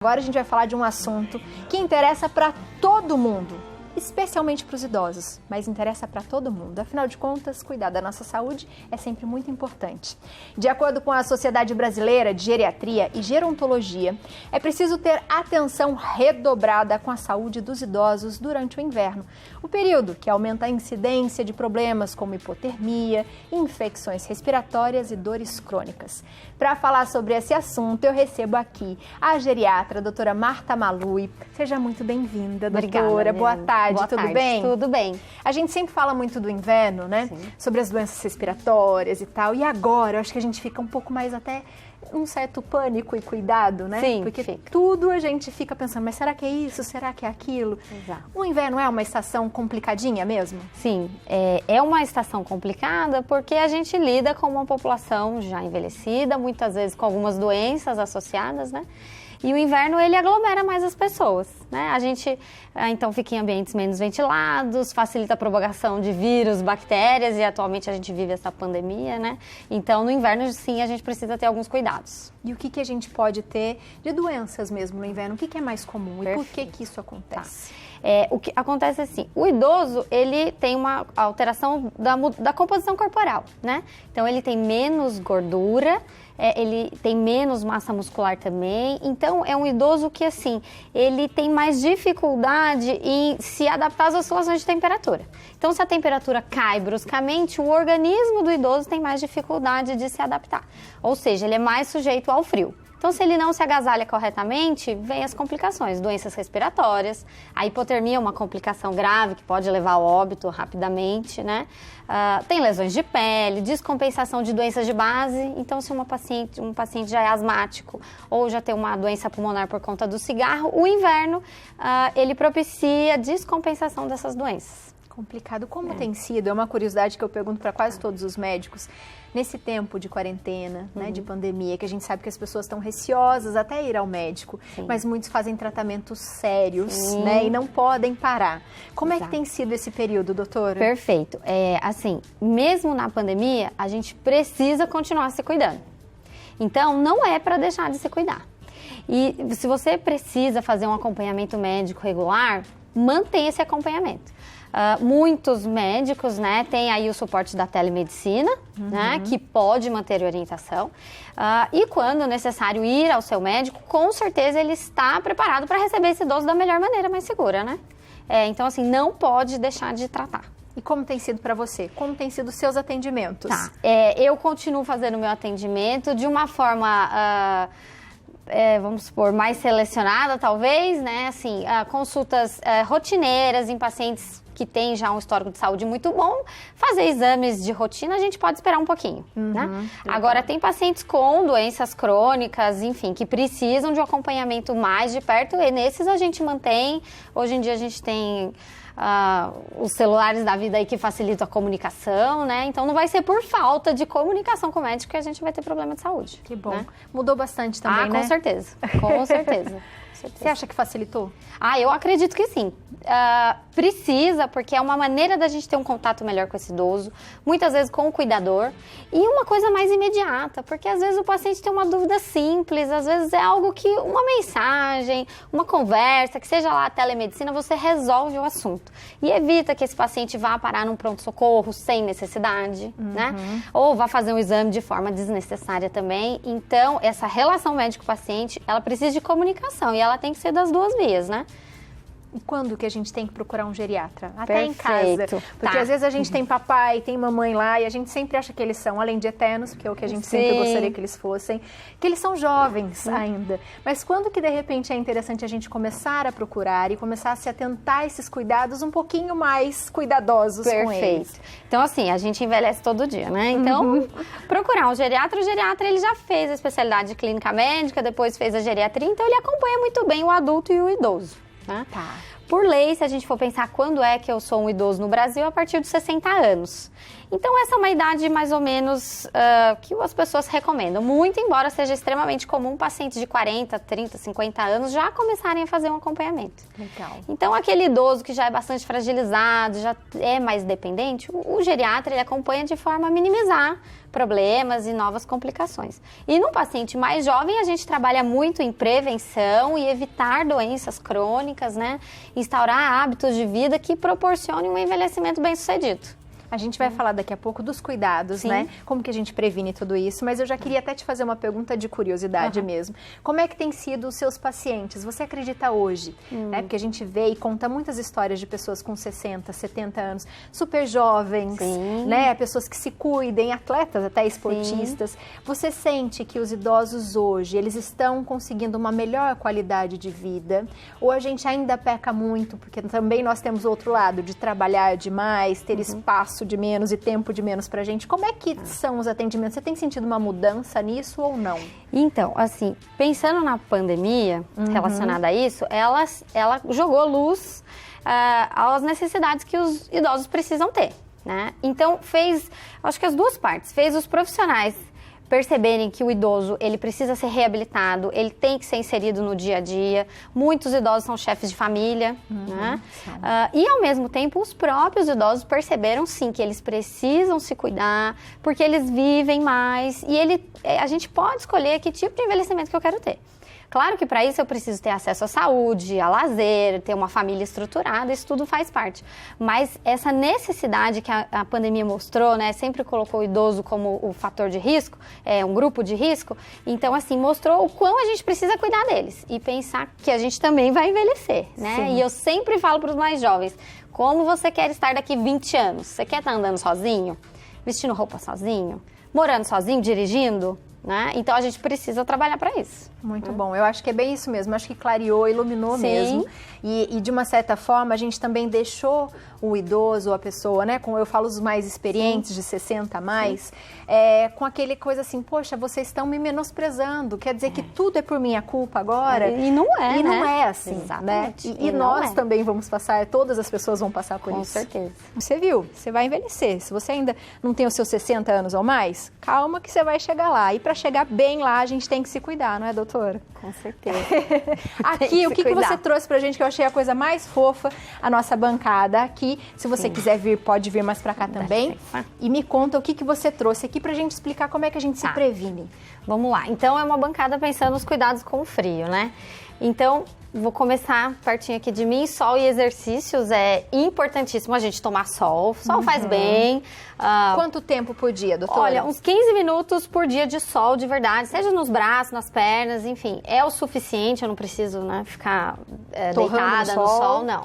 Agora a gente vai falar de um assunto que interessa para todo mundo, especialmente para os idosos, mas interessa para todo mundo. Afinal de contas, cuidar da nossa saúde é sempre muito importante. De acordo com a Sociedade Brasileira de Geriatria e Gerontologia, é preciso ter atenção redobrada com a saúde dos idosos durante o inverno, o período que aumenta a incidência de problemas como hipotermia, infecções respiratórias e dores crônicas. Para falar sobre esse assunto, eu recebo aqui a geriatra, a doutora Marta Malui. Seja muito bem-vinda, doutora. Obrigada, Boa tarde, Boa tudo tarde. bem? Tudo bem. A gente sempre fala muito do inverno, né? Sim. Sobre as doenças respiratórias e tal. E agora, eu acho que a gente fica um pouco mais até um certo pânico e cuidado, né? Sim, porque fica. tudo a gente fica pensando, mas será que é isso? Será que é aquilo? Exato. O inverno é uma estação complicadinha mesmo? Sim, é uma estação complicada porque a gente lida com uma população já envelhecida, muitas vezes com algumas doenças associadas, né? E o inverno, ele aglomera mais as pessoas, né? A gente, então, fica em ambientes menos ventilados, facilita a propagação de vírus, bactérias, e atualmente a gente vive essa pandemia, né? Então, no inverno, sim, a gente precisa ter alguns cuidados. E o que a gente pode ter de doenças mesmo no inverno? O que é mais comum? E por que isso acontece? O que acontece assim, o idoso, ele tem uma alteração da composição corporal, né? Então, ele tem menos gordura, ele tem menos massa muscular também. Então, é um idoso que, assim, ele tem mais dificuldade em se adaptar às oscilações de temperatura. Então, se a temperatura cai bruscamente, o organismo do idoso tem mais dificuldade de se adaptar. Ou seja, ele é mais sujeito ao frio. Então, se ele não se agasalha corretamente, vem as complicações, doenças respiratórias, a hipotermia é uma complicação grave que pode levar ao óbito rapidamente, né? Tem lesões de pele, descompensação de doenças de base. Então, se um paciente já é asmático ou já tem uma doença pulmonar por conta do cigarro, o inverno, ele propicia descompensação dessas doenças. Complicado. Como tem sido? É uma curiosidade que eu pergunto para quase todos os médicos. Nesse tempo de quarentena, né, de pandemia, que a gente sabe que as pessoas estão receosas até ir ao médico, Sim. mas muitos fazem tratamentos sérios, né, e não podem parar. Como é que tem sido esse período, doutora? Perfeito. Assim, mesmo na pandemia, a gente precisa continuar se cuidando. Então, não é para deixar de se cuidar. E se você precisa fazer um acompanhamento médico regular, mantenha esse acompanhamento. Muitos médicos, né, têm aí o suporte da telemedicina, né, que pode manter a orientação. E quando necessário ir ao seu médico, com certeza ele está preparado para receber esse idoso da melhor maneira, mais segura, né? Então, assim, não pode deixar de tratar. E como tem sido para você? Como tem sido os seus atendimentos? Tá. Eu continuo fazendo o meu atendimento de uma forma... vamos supor, mais selecionada, talvez, né? Assim, consultas rotineiras em pacientes que têm já um histórico de saúde muito bom. Fazer exames de rotina, a gente pode esperar um pouquinho, né? Agora, tem pacientes com doenças crônicas, enfim, que precisam de um acompanhamento mais de perto, e nesses a gente mantém. Hoje em dia a gente tem... os celulares da vida aí que facilitam a comunicação, né? Então não vai ser por falta de comunicação com o médico que a gente vai ter problema de saúde. Que bom. Né? Mudou bastante também, né? Com certeza. Com certeza. Você acha que facilitou? Eu acredito que sim. Precisa, porque é uma maneira da gente ter um contato melhor com esse idoso, muitas vezes com o cuidador, e uma coisa mais imediata, porque às vezes o paciente tem uma dúvida simples, às vezes é algo que uma mensagem, uma conversa, que seja lá a telemedicina, você resolve o assunto. E evita que esse paciente vá parar num pronto-socorro sem necessidade, né? Ou vá fazer um exame de forma desnecessária também. Então, essa relação médico-paciente, ela precisa de comunicação e ela tem que ser das duas vias, né? E quando que a gente tem que procurar um geriatra? Até em casa. Perfeito. Porque às vezes a gente tem papai, tem mamãe lá, e a gente sempre acha que eles são, além de eternos, porque é o que a gente sempre gostaria que eles fossem, que eles são jovens ainda. Mas quando que de repente é interessante a gente começar a procurar e começar a se atentar a esses cuidados um pouquinho mais cuidadosos com eles? Perfeito. Então, assim, a gente envelhece todo dia, né? Então, procurar um geriatra. O geriatra, ele já fez a especialidade de clínica médica, depois fez a geriatria, então ele acompanha muito bem o adulto e o idoso. Né? Tá. Por lei, se a gente for pensar quando é que eu sou um idoso no Brasil, a partir dos 60 anos. Então, essa é uma idade mais ou menos que as pessoas recomendam. Muito embora seja extremamente comum pacientes de 40, 30, 50 anos já começarem a fazer um acompanhamento. Legal. Então, aquele idoso que já é bastante fragilizado, já é mais dependente, o geriatra ele acompanha de forma a minimizar problemas e novas complicações. E no paciente mais jovem, a gente trabalha muito em prevenção e evitar doenças crônicas, né? Instaurar hábitos de vida que proporcionem um envelhecimento bem-sucedido. A gente vai falar daqui a pouco dos cuidados, né? Como que a gente previne tudo isso, mas eu já queria até te fazer uma pergunta de curiosidade mesmo. Como é que tem sido os seus pacientes? Você acredita hoje, né? Porque a gente vê e conta muitas histórias de pessoas com 60, 70 anos, super jovens, né? Pessoas que se cuidem, atletas, até esportistas. Você sente que os idosos hoje, eles estão conseguindo uma melhor qualidade de vida? Ou a gente ainda peca muito, porque também nós temos o outro lado, de trabalhar demais, ter espaço de menos e tempo de menos pra gente. Como é que são os atendimentos? Você tem sentido uma mudança nisso ou não? Então, assim, pensando na pandemia relacionada a isso, ela jogou luz às necessidades que os idosos precisam ter, né? Então, acho que as duas partes, fez os profissionais perceberem que o idoso, ele precisa ser reabilitado, ele tem que ser inserido no dia a dia. Muitos idosos são chefes de família, né? E, ao mesmo tempo, os próprios idosos perceberam, sim, que eles precisam se cuidar, porque eles vivem mais e a gente pode escolher que tipo de envelhecimento que eu quero ter. Claro que para isso eu preciso ter acesso à saúde, a lazer, ter uma família estruturada, isso tudo faz parte. Mas essa necessidade que a pandemia mostrou, né, sempre colocou o idoso como o fator de risco, um grupo de risco, então assim, mostrou o quão a gente precisa cuidar deles e pensar que a gente também vai envelhecer, né? Sim. E eu sempre falo para os mais jovens, como você quer estar daqui 20 anos? Você quer estar andando sozinho? Vestindo roupa sozinho? Morando sozinho? Dirigindo? Né? Então a gente precisa trabalhar para isso. Muito bom, eu acho que é bem isso mesmo, acho que clareou, iluminou mesmo. E de uma certa forma a gente também deixou o idoso, a pessoa, né? Como eu falo, os mais experientes, de 60 a mais, com aquele coisa assim, poxa, vocês estão me menosprezando, quer dizer que tudo é por minha culpa agora? E não é, e né? não é assim, exatamente. Né? E nós também vamos passar, todas as pessoas vão passar por isso. Com certeza. Você viu, você vai envelhecer. Se você ainda não tem os seus 60 anos ou mais, calma que você vai chegar lá. E para chegar bem lá, a gente tem que se cuidar, não é, doutora? Com certeza. Aqui, o que você trouxe pra gente, que eu achei a coisa mais fofa, a nossa bancada aqui. Se você quiser vir, pode vir mais pra cá também. E me conta o que você trouxe aqui pra gente explicar como é que a gente se previne. Vamos lá. Então, é uma bancada pensando nos cuidados com o frio, né? Então, vou começar pertinho aqui de mim. Sol e exercícios é importantíssimo a gente tomar sol. Sol faz bem. Quanto tempo por dia, doutora? Olha, uns 15 minutos por dia de sol de verdade. Seja nos braços, nas pernas, enfim. É o suficiente, eu não preciso, né, ficar deitada no sol, não.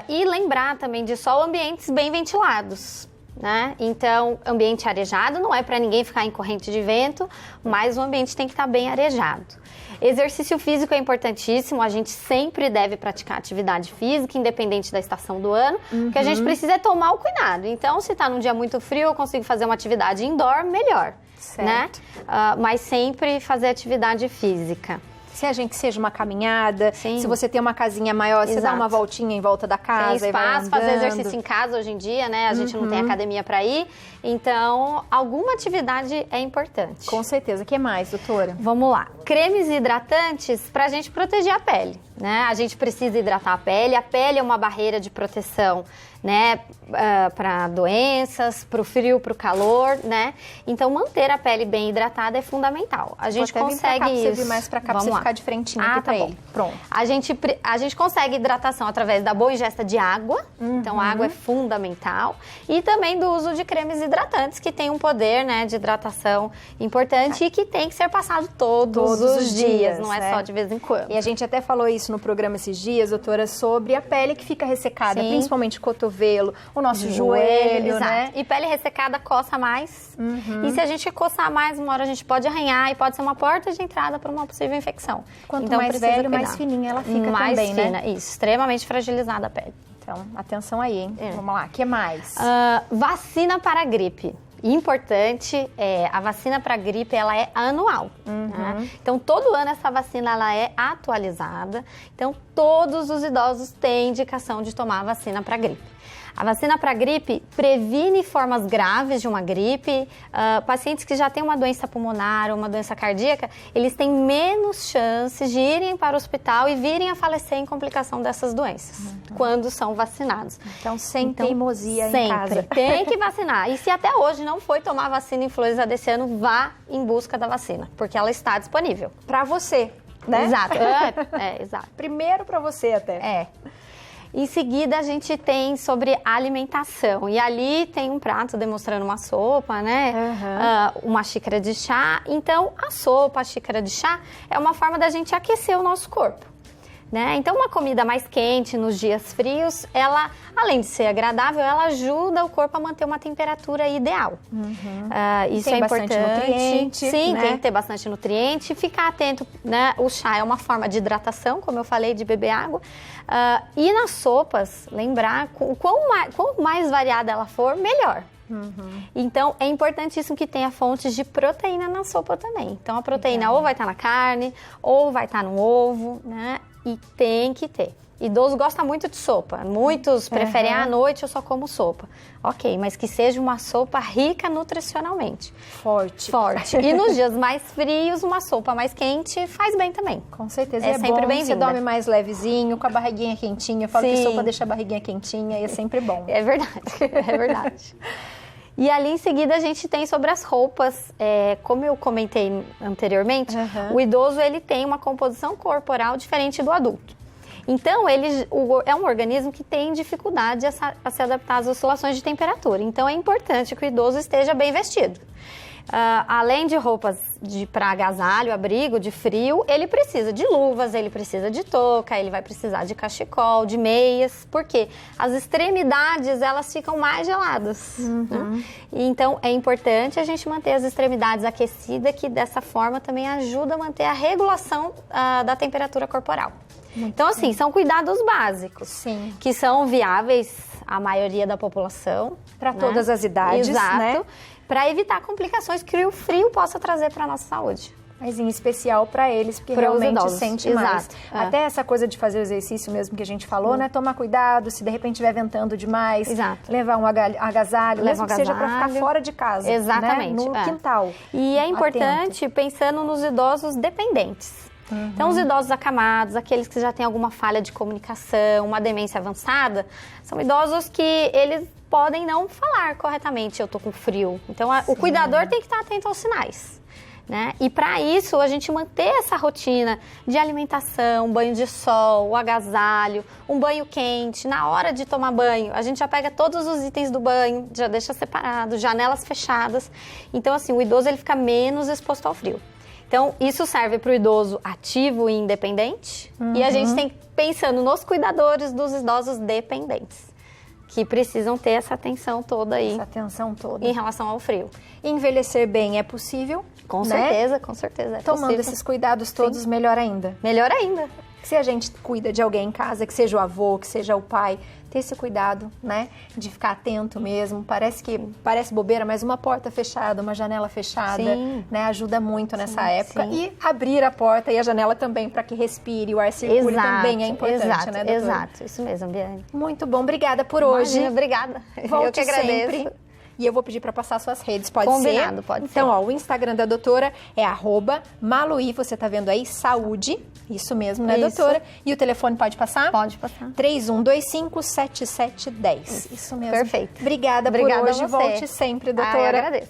E lembrar também de sol ambientes bem ventilados. Né? Então, ambiente arejado não é para ninguém ficar em corrente de vento, mas o ambiente tem que estar bem arejado. Exercício físico é importantíssimo, a gente sempre deve praticar atividade física, independente da estação do ano, porque a gente precisa tomar o cuidado. Então, se está num dia muito frio, eu consigo fazer uma atividade indoor, melhor. Certo. Né? Mas sempre fazer atividade física. Se a gente seja uma caminhada, Sim. se você tem uma casinha maior, você dá uma voltinha em volta da casa. Tem espaço, fazer exercício em casa hoje em dia, né? A gente não tem academia para ir. Então, alguma atividade é importante. Com certeza. O que mais, doutora? Vamos lá. Cremes hidratantes para a gente proteger a pele, né? A gente precisa hidratar a pele. A pele é uma barreira de proteção, né? Para doenças, para o frio, para o calor, né? Então, manter a pele bem hidratada é fundamental. A gente consegue isso. Você vir mais para cá, para você ficar de frentinho aqui para ele. Pronto. A gente consegue hidratação através da boa ingesta de água. Então, a água é fundamental. E também do uso de cremes hidratantes, que tem um poder, né, de hidratação importante e que tem que ser passado todos os dias, não é só de vez em quando. E a gente até falou isso no programa esses dias, doutora, sobre a pele que fica ressecada, principalmente o cotovelo, o nosso joelho, né? E pele ressecada coça mais. E se a gente coçar mais, uma hora a gente pode arranhar e pode ser uma porta de entrada para uma possível infecção. Quanto então, mais velho, mais fininha ela fica mais também, fina, né? Isso, extremamente fragilizada a pele. Então, atenção aí, hein? Vamos lá, o que mais? Vacina para gripe. Importante, a vacina para gripe, ela é anual. Né? Então, todo ano essa vacina ela é atualizada. Então, todos os idosos têm indicação de tomar a vacina para gripe. A vacina para gripe previne formas graves de uma gripe. Pacientes que já têm uma doença pulmonar ou uma doença cardíaca, eles têm menos chances de irem para o hospital e virem a falecer em complicação dessas doenças, quando são vacinados. Então, sem teimosia em casa. Tem que vacinar. E se até hoje não foi tomar a vacina influenza desse ano, vá em busca da vacina, porque ela está disponível. Para você, né? Exato. Exato. Primeiro para você até. Em seguida, a gente tem sobre alimentação. E ali tem um prato demonstrando uma sopa, né? Uma xícara de chá. Então, a sopa, a xícara de chá, é uma forma da gente aquecer o nosso corpo, né? Então, uma comida mais quente nos dias frios, ela, além de ser agradável, ela ajuda o corpo a manter uma temperatura ideal. Isso tem é bastante importante. nutriente, Sim, né? tem que ter bastante nutriente. Ficar atento, né? O chá é uma forma de hidratação, como eu falei, de beber água. E nas sopas, lembrar, quanto mais variada ela for, melhor. Então, é importantíssimo que tenha fontes de proteína na sopa também. Então, a proteína ou vai estar na carne, ou vai estar no ovo, né? E tem que ter. Idoso gosta muito de sopa. Muitos preferem à noite eu só como sopa. Ok, mas que seja uma sopa rica nutricionalmente. Forte. E nos dias mais frios, uma sopa mais quente faz bem também. Com certeza. É sempre bom, bem-vinda. Você dorme mais levezinho, com a barriguinha quentinha. Eu falo que sopa deixa a barriguinha quentinha e é sempre bom. É verdade, é verdade. E ali em seguida a gente tem sobre as roupas, como eu comentei anteriormente, o idoso ele tem uma composição corporal diferente do adulto. Então, ele é um organismo que tem dificuldade a se adaptar às oscilações de temperatura. Então, é importante que o idoso esteja bem vestido. Além de roupas para agasalho, abrigo, de frio, ele precisa de luvas, ele precisa de touca, ele vai precisar de cachecol, de meias, porque as extremidades elas ficam mais geladas. Né? Então, é importante a gente manter as extremidades aquecidas, que dessa forma também ajuda a manter a regulação da temperatura corporal. Então, assim, são cuidados básicos, que são viáveis à maioria da população. Para todas as idades, né? Para evitar complicações que o frio possa trazer para a nossa saúde. Mas em especial para eles, porque Pra realmente sente mais. Até essa coisa de fazer o exercício mesmo que a gente falou, né? Tomar cuidado, se de repente estiver ventando demais. Levar um agasalho, mesmo que seja para ficar fora de casa. Exatamente. Né? No quintal. E é importante, pensando nos idosos dependentes. Então, os idosos acamados, aqueles que já têm alguma falha de comunicação, uma demência avançada, são idosos que eles podem não falar corretamente, eu tô com frio. Então, o cuidador tem que estar atento aos sinais, né? E para isso, a gente manter essa rotina de alimentação, banho de sol, o agasalho, um banho quente, na hora de tomar banho, a gente já pega todos os itens do banho, já deixa separado, janelas fechadas. Então, assim, o idoso ele fica menos exposto ao frio. Então, isso serve para o idoso ativo e independente. E a gente tem que pensando nos cuidadores dos idosos dependentes, que precisam ter essa atenção toda aí. Essa atenção toda. Em relação ao frio. Envelhecer bem é possível, com né? certeza, com certeza. Tomando esses cuidados todos, melhor ainda. Melhor ainda. Se a gente cuida de alguém em casa, que seja o avô, que seja o pai, ter esse cuidado, né? De ficar atento mesmo. Parece bobeira, mas uma porta fechada, uma janela fechada, né? Ajuda muito nessa época. E abrir a porta e a janela também para que respire, o ar circule também é importante, né, doutora? Exato, isso mesmo, Biane. Muito bom, obrigada por hoje. Imagina, obrigada. Volte eu que agradeço. Sempre. E eu vou pedir para passar suas redes, pode Combinado, ser? Pode ser. Então, ó, o Instagram da doutora é @Maluí, você tá vendo aí, saúde. Isso mesmo, né, doutora? E o telefone pode passar? Pode passar. 3125-7710. Isso mesmo. Perfeito. Obrigada por hoje. Volte sempre, doutora. Eu agradeço.